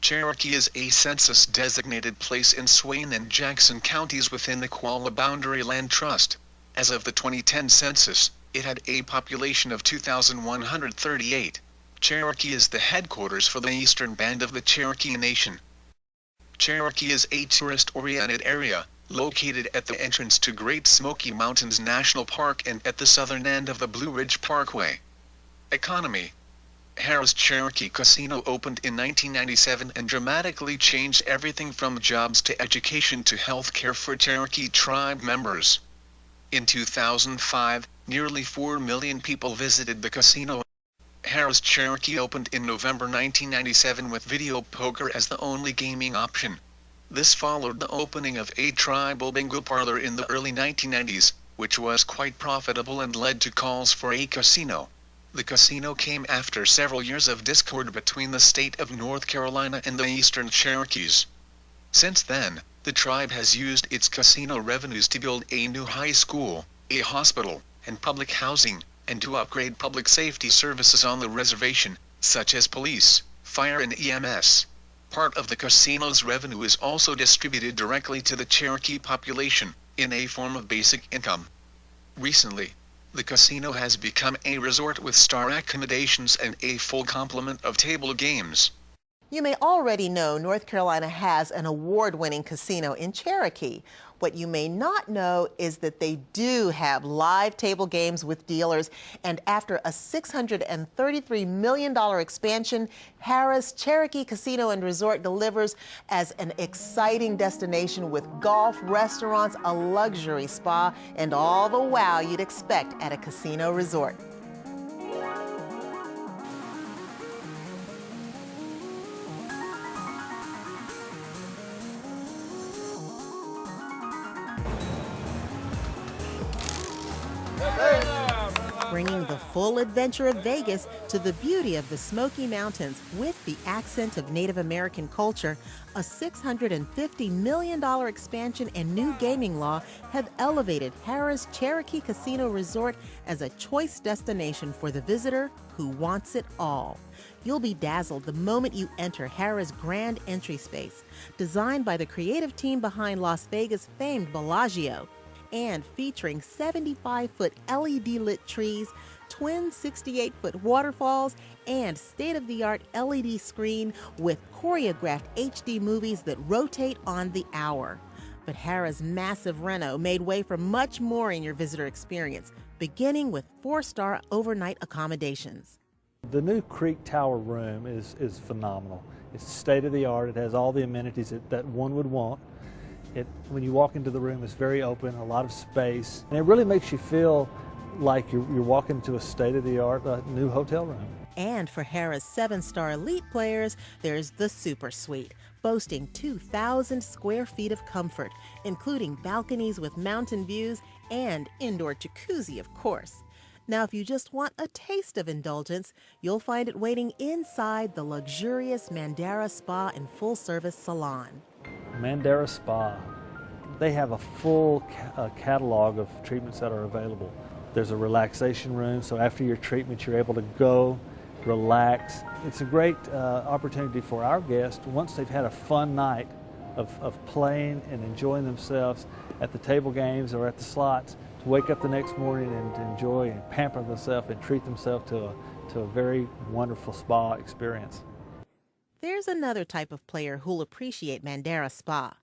Cherokee is a census-designated place in Swain and Jackson counties within the Qualla Boundary Land Trust. As of the 2010 census, it had a population of 2,138. Cherokee is the headquarters for the eastern band of the Cherokee Nation. Cherokee is a tourist-oriented area, located at the entrance to Great Smoky Mountains National Park and at the southern end of the Blue Ridge Parkway. Economy. Harrah's Cherokee Casino opened in 1997 and dramatically changed everything from jobs to education to health care for Cherokee tribe members. In 2005, nearly 4 million people visited the casino. Harrah's Cherokee opened in November 1997 with video poker as the only gaming option. This followed the opening of a tribal bingo parlor in the early 1990s, which was quite profitable and led to calls for a casino. The casino came after several years of discord between the state of North Carolina and the Eastern Cherokees. Since then, the tribe has used its casino revenues to build a new high school, a hospital, and public housing, and to upgrade public safety services on the reservation, such as police, fire and EMS. Part of the casino's revenue is also distributed directly to the Cherokee population, in a form of basic income. Recently, the casino has become a resort with star accommodations and a full complement of table games. You may already know North Carolina has an award-winning casino in Cherokee. What you may not know is that they do have live table games with dealers, and after a $633 million expansion, Harrah's Cherokee Casino and Resort delivers as an exciting destination with golf, restaurants, a luxury spa, and all the wow you'd expect at a casino resort. Bringing the full adventure of Vegas to the beauty of the Smoky Mountains with the accent of Native American culture, a $650 million expansion and new gaming law have elevated Harrah's Cherokee Casino Resort as a choice destination for the visitor who wants it all. You'll be dazzled the moment you enter Harrah's grand entry space, designed by the creative team behind Las Vegas' famed Bellagio, and featuring 75-foot LED-lit trees, twin 68-foot waterfalls, and state-of-the-art LED screen with choreographed HD movies that rotate on the hour. But Harrah's massive reno made way for much more in your visitor experience, beginning with 4-star overnight accommodations. The new Creek Tower room is phenomenal. It's state-of-the-art. It has all the amenities that one would want. When you walk into the room, it's very open, a lot of space, and it really makes you feel like you're walking into a state-of-the-art new hotel room. And for Harrah's 7-star elite players, there's the Super Suite, boasting 2,000 square feet of comfort, including balconies with mountain views and indoor jacuzzi, of course. Now, if you just want a taste of indulgence, you'll find it waiting inside the luxurious Mandara Spa and full-service salon. Mandara Spa, they have a full catalog of treatments that are available. There's a relaxation room, so after your treatment you're able to go, relax. It's a great opportunity for our guests, once they've had a fun night of playing and enjoying themselves at the table games or at the slots, to wake up the next morning and to enjoy and pamper themselves and treat themselves to a very wonderful spa experience. There's another type of player who'll appreciate Mandara Spa.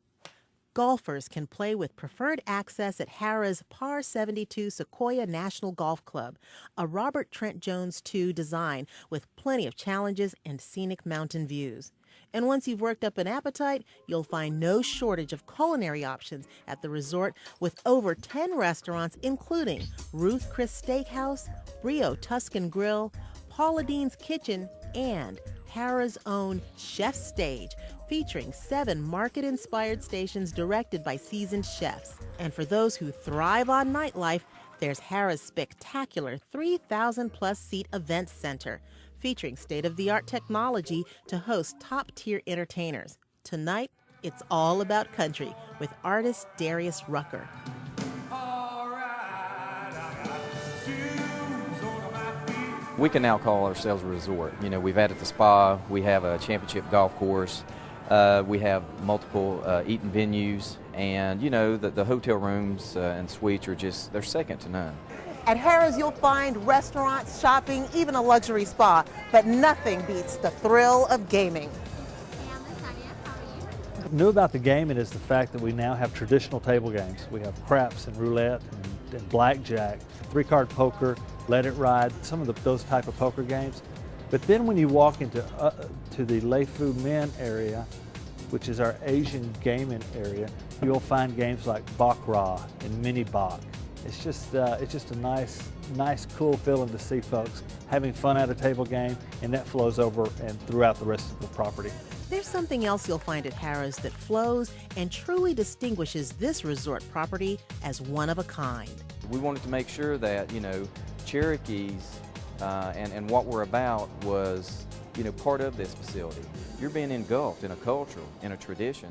Golfers can play with preferred access at Harrah's Par 72 Sequoia National Golf Club, a Robert Trent Jones II design with plenty of challenges and scenic mountain views. And once you've worked up an appetite, you'll find no shortage of culinary options at the resort with over 10 restaurants, including Ruth Chris Steakhouse, Brio Tuscan Grill, Paula Dean's Kitchen, and Harrah's own Chef's Stage, featuring 7 market-inspired stations directed by seasoned chefs. And for those who thrive on nightlife, there's Harrah's spectacular 3,000-plus seat events center, featuring state-of-the-art technology to host top-tier entertainers. Tonight, it's all about country with artist Darius Rucker. We can now call ourselves a resort. You know, we've added the spa, we have a championship golf course, we have multiple eating venues, and you know, the hotel rooms and suites are just, they're second to none. At Harrah's, you'll find restaurants, shopping, even a luxury spa, but nothing beats the thrill of gaming. New about the gaming is the fact that we now have traditional table games. We have craps and roulette and blackjack, three-card poker, let it ride, some of those type of poker games. But then when you walk into to the Lei Fu Men area, which is our Asian gaming area, you'll find games like baccarat and mini bac. It's just a nice, cool feeling to see folks having fun at a table game, and that flows over and throughout the rest of the property. There's something else you'll find at Harrah's that flows and truly distinguishes this resort property as one of a kind. We wanted to make sure that, you know, Cherokees and what we're about was, you know, part of this facility. You're being engulfed in a culture, in a tradition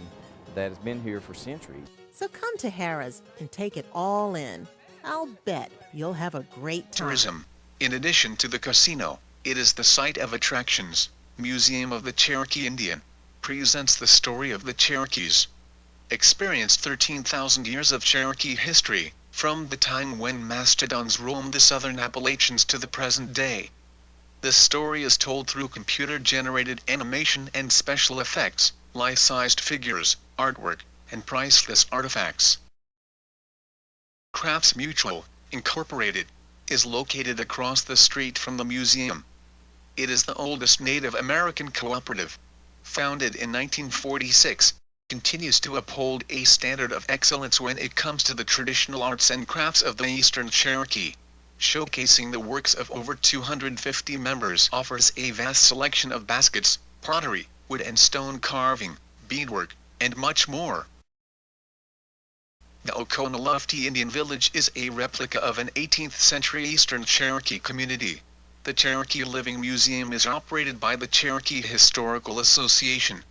that has been here for centuries. So come to Harrah's and take it all in. I'll bet you'll have a great time. Tourism. In addition to the casino, it is the site of attractions. Museum of the Cherokee Indian presents the story of the Cherokees. Experience 13,000 years of Cherokee history, from the time when mastodons roamed the southern Appalachians to the present day. This story is told through computer-generated animation and special effects, life-sized figures, artwork, and priceless artifacts. Crafts Mutual, Incorporated, is located across the street from the museum. It is the oldest Native American cooperative. Founded in 1946, continues to uphold a standard of excellence when it comes to the traditional arts and crafts of the Eastern Cherokee. Showcasing the works of over 250 members, offers a vast selection of baskets, pottery, wood and stone carving, beadwork, and much more. The Oconaluftee Indian Village is a replica of an 18th century Eastern Cherokee community. The Cherokee Living Museum is operated by the Cherokee Historical Association.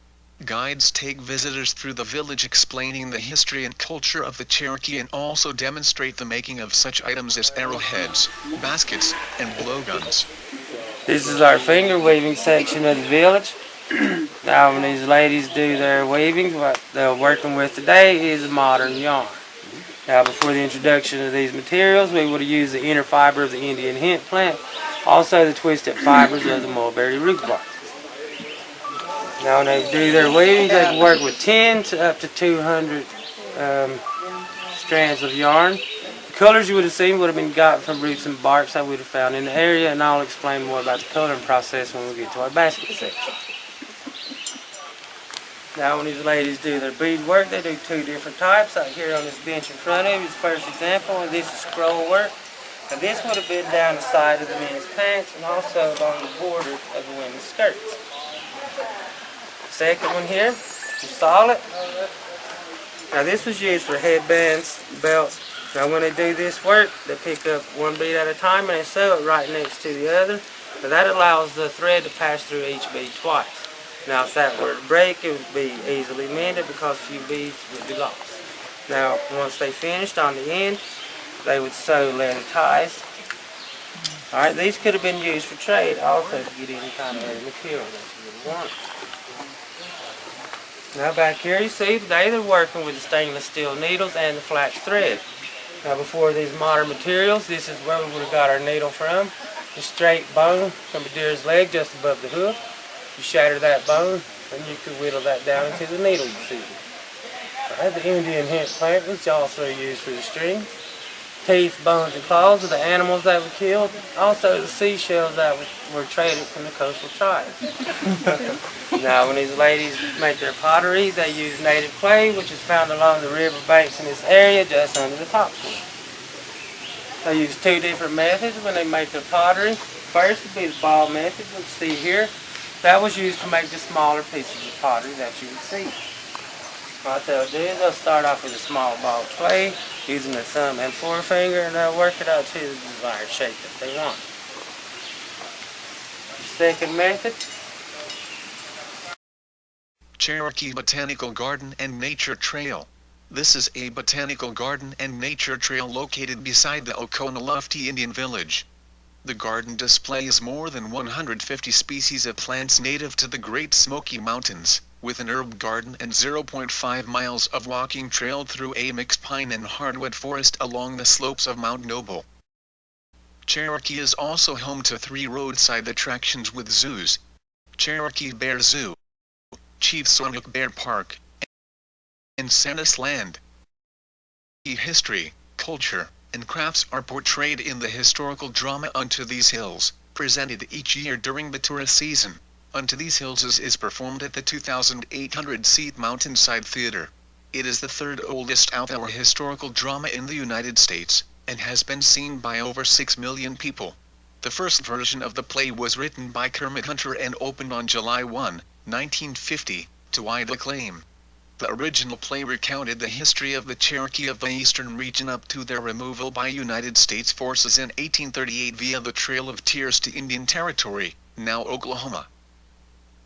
Guides take visitors through the village explaining the history and culture of the Cherokee and also demonstrate the making of such items as arrowheads, baskets, and blowguns. This is our finger weaving section of the village. Now when these ladies do their weaving, what they're working with today is modern yarn. Now before the introduction of these materials, we would have used the inner fiber of the Indian hemp plant, also the twisted fibers of the mulberry root bark. Now when they do their weaving, they can work with 10 to up to 200 strands of yarn. The colors you would have seen would have been gotten from roots and barks that we would have found in the area, and I'll explain more about the coloring process when we get to our basket section. Now when these ladies do their beadwork, they do two different types. Out here on this bench in front of you is the first example, and this is scroll work. Now this would have been down the side of the men's pants and also along the border of the women's skirts. Second one here is solid. Now this was used for headbands, belts. Now when they do this work, they pick up one bead at a time and they sew it right next to the other. Now that allows the thread to pass through each bead twice. Now if that were to break, it would be easily mended because a few beads would be lost. Now once they finished on the end, they would sew leather ties. Alright, these could have been used for trade also to get any kind of other material that you would want. Now back here you see today they're working with the stainless steel needles and the flax thread. Now before these modern materials, this is where we would have got our needle from. The straight bone from a deer's leg just above the hoof. You shatter that bone and you could whittle that down into the needle you see. Right, the Indian hemp plant was also used for the string. Teeth, bones, and claws of the animals that were killed. Also the seashells that were traded from the coastal tribes. Now when these ladies make their pottery, they use native clay, which is found along the river banks in this area just under the topsoil. They use two different methods when they make their pottery. First would be the ball method, which you see here. That was used to make the smaller pieces of pottery that you would see. What they'll do is they'll start off with a small ball of clay, using the thumb and forefinger, and they'll work it out to the desired shape that they want. Second method. Cherokee Botanical Garden and Nature Trail. This is a botanical garden and nature trail located beside the Oconaluftee Indian Village. The garden displays more than 150 species of plants native to the Great Smoky Mountains, with an herb garden and 0.5 miles of walking trail through a mixed pine and hardwood forest along the slopes of Mount Noble. Cherokee is also home to 3 roadside attractions with zoos: Cherokee Bear Zoo, Chief Sonic Bear Park, and Santa's Land. History, culture, and crafts are portrayed in the historical drama Unto These Hills, presented each year during the tourist season. Unto These Hills is performed at the 2,800-seat Mountainside Theater. It is the third oldest outdoor historical drama in the United States, and has been seen by over 6 million people. The first version of the play was written by Kermit Hunter and opened on July 1, 1950, to wide acclaim. The original play recounted the history of the Cherokee of the Eastern region up to their removal by United States forces in 1838 via the Trail of Tears to Indian Territory, now Oklahoma.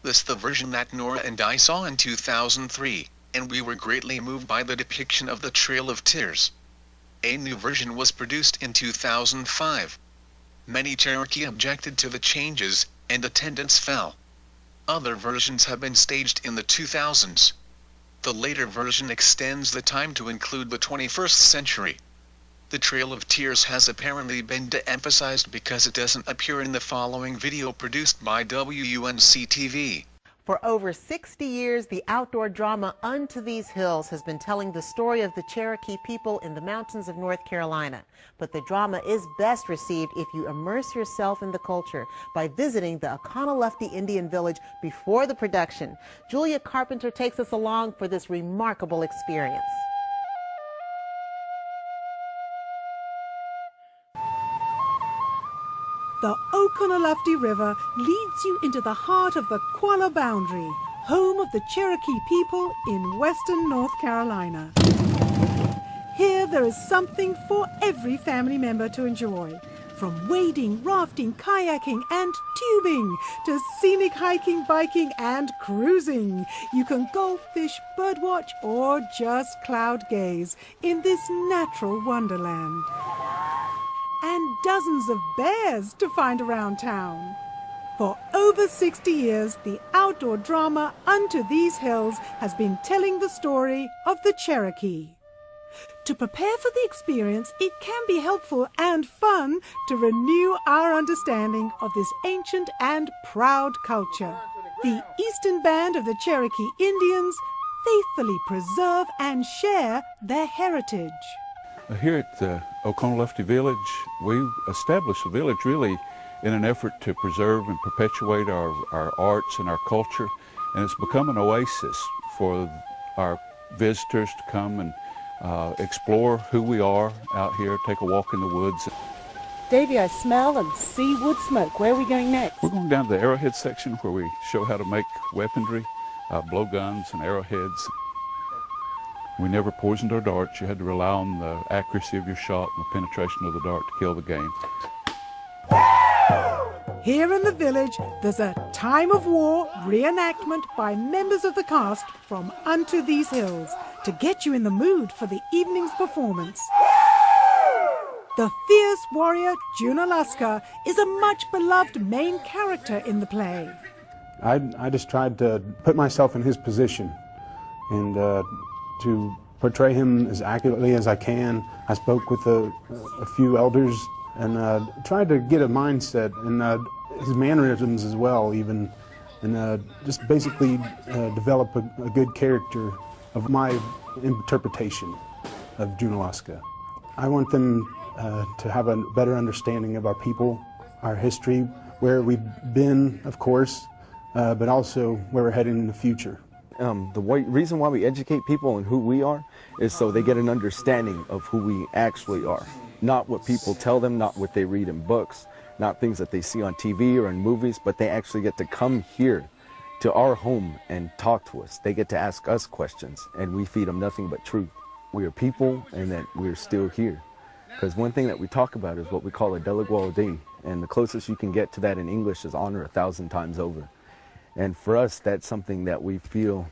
This is the version that Nora and I saw in 2003, and we were greatly moved by the depiction of the Trail of Tears. A new version was produced in 2005. Many Cherokee objected to the changes, and attendance fell. Other versions have been staged in the 2000s. The later version extends the time to include the 21st century. The Trail of Tears has apparently been de-emphasized because it doesn't appear in the following video produced by WUNC-TV. For over 60 years, the outdoor drama Unto These Hills has been telling the story of the Cherokee people in the mountains of North Carolina. But the drama is best received if you immerse yourself in the culture by visiting the Oconaluftee Indian Village before the production. Julia Carpenter takes us along for this remarkable experience. The Oconaluftee River leads you into the heart of the Qualla boundary, home of the Cherokee people in western North Carolina. Here there is something for every family member to enjoy, from wading, rafting, kayaking and tubing to scenic hiking, biking and cruising. You can golf, fish, birdwatch or just cloud gaze in this natural wonderland. And dozens of bears to find around town. For over 60 years, the outdoor drama Unto These Hills has been telling the story of the Cherokee. To prepare for the experience, it can be helpful and fun to renew our understanding of this ancient and proud culture. The Eastern Band of the Cherokee Indians faithfully preserve and share their heritage. Here at the Oconaluftee Village, we established the village really in an effort to preserve and perpetuate our arts and our culture, and it's become an oasis for our visitors to come and explore who we are out here, take a walk in the woods. Davey, I smell and see wood smoke. Where are we going next? We're going down to the arrowhead section where we show how to make weaponry, blowguns and arrowheads. We never poisoned our darts. You had to rely on the accuracy of your shot and the penetration of the dart to kill the game. Here in the village, there's a time of war reenactment by members of the cast from Unto These Hills to get you in the mood for the evening's performance. The fierce warrior Junaluska is a much-beloved main character in the play. I just tried to put myself in his position and to portray him as accurately as I can. I spoke with a few elders and tried to get a mindset and his mannerisms as well even, and just basically develop a good character of my interpretation of Junaluska. I want them to have a better understanding of our people, our history, where we've been, of course, but also where we're heading in the future. The reason why we educate people on who we are is so they get an understanding of who we actually are. Not what people tell them, not what they read in books, not things that they see on TV or in movies, but they actually get to come here to our home and talk to us. They get to ask us questions, and we feed them nothing but truth. We are people, and that we're still here. Because one thing that we talk about is what we call a Delaware, and the closest you can get to that in English is honor 1,000 times over. And for us, that's something that we feel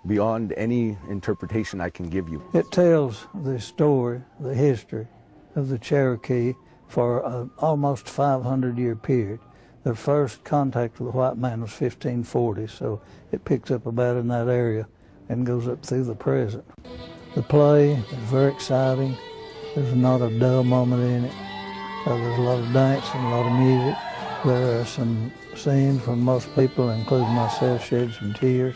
beyond any interpretation I can give you. It tells the story, the history of the Cherokee for an almost 500-year period. Their first contact with the white man was 1540, so it picks up about in that area and goes up through the present. The play is very exciting. There's not a dull moment in it. There's a lot of dancing, a lot of music. There are some scenes where most people, including myself, shed some tears.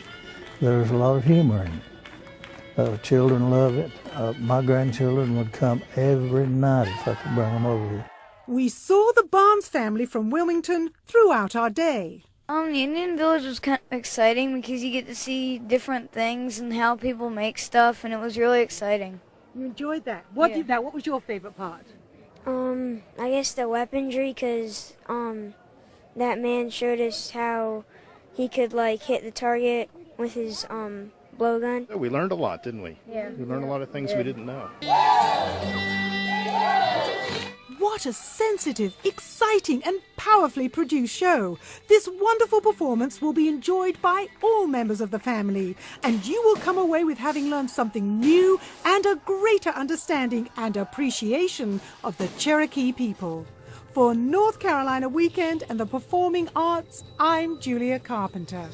There's a lot of humor in it. Children love it. My grandchildren would come every night if I could bring them over here. We saw the Barnes family from Wilmington throughout our day. The Indian Village was kind of exciting because you get to see different things and how people make stuff, and it was really exciting. You enjoyed that? What was your favorite part? I guess the weaponry, because that man showed us how he could like hit the target with his blowgun. We learned a lot, didn't we? Yeah. We learned a lot of things we didn't know. What a sensitive, exciting and powerfully produced show. This wonderful performance will be enjoyed by all members of the family, and you will come away with having learned something new and a greater understanding and appreciation of the Cherokee people. For North Carolina Weekend and the Performing Arts, I'm Julia Carpenter.